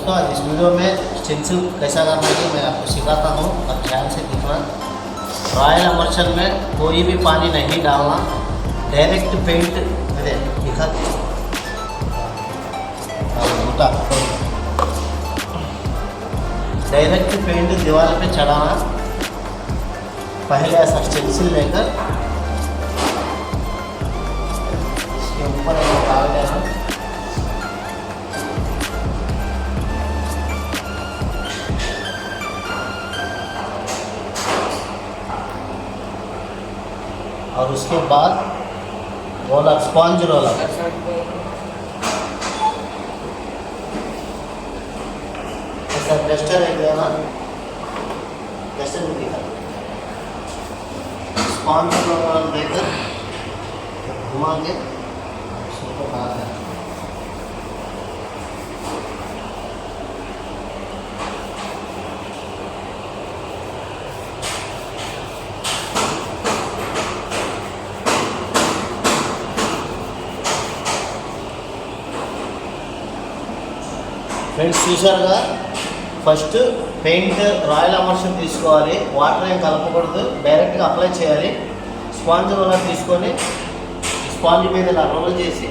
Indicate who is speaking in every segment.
Speaker 1: दोस्तों, आज इस वीडियो में स्टेंसिल कैसा करना है मैं आपको सिखाता हूँ और ध्यान से देखना। रॉयल इमर्शन में कोई भी पानी नहीं डालना, डायरेक्ट पेंट दिखा डायरेक्ट पेंट दीवार पे चढ़ाना। पहले ऐसा स्टेंसिल लेकर इसके ऊपर डाल देना। और उसके बाद रोलर, स्पॉन्ज रोलर, ऐसा डस्टर है देना, डस्टर में दिखा स्पॉन्ज रोलर देकर घुमा के उसको बाहर है। ఫ్రెండ్స్ చూసారుగా, ఫస్ట్ పెయింట్ రాయల్ ఎమర్షన్ తీసుకోవాలి, వాటర్ ఏం కలపకూడదు, డైరెక్ట్గా అప్లై చేయాలి. స్పాంజ్ రోలర్ తీసుకొని స్పాంజ్ మీద ఇలా రోల్ చేసి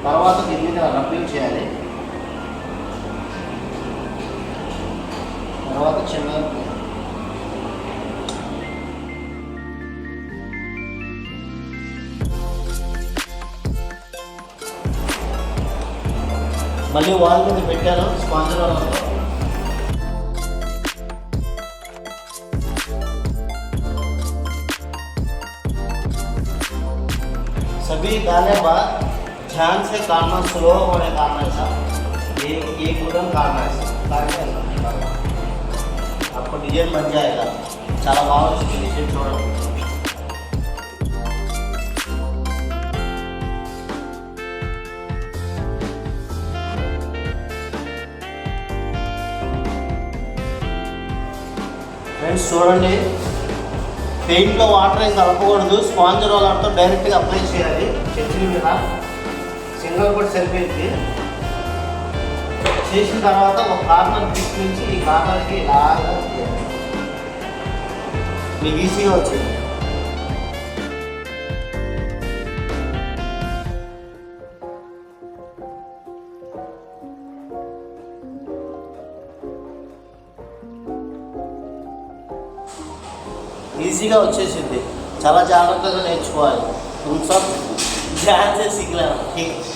Speaker 1: తర్వాత దీని మీద రబ్బింగ్ చేయాలి. తర్వాత చిన్న మళ్ళీ వాల్ మీద పెట్టాను స్పాంజ్ రోలర్తో. सभी डालने बाद ध्यान से काटना, स्लो होने काटना है सर, एक उधर काटना है सर, काटना आपको डिजाइन बन जाएगा. చాలా బాగుంది डिजाइन చూడండి. ఫ్రెండ్స్ చూడండి, పెయింట్లో వాటర్ ఏం కలపకూడదు, స్పాంజ్ రోలర్తో డైరెక్ట్గా అప్లై చేయాలి. స్టెన్సిల్ మీద సింగల్ కూడా సరిపోయింది. చేసిన తర్వాత ఒక కార్నర్ తీసుకుని ఈ కార్నర్కి ఇలాగా మీకు ఈజీగా వచ్చింది. ఈజీగా వచ్చేసింది. చాలా జాగ్రత్తగా నేర్చుకోవాలి. तुम सब ध्यान से सीख लेना, ठीक है।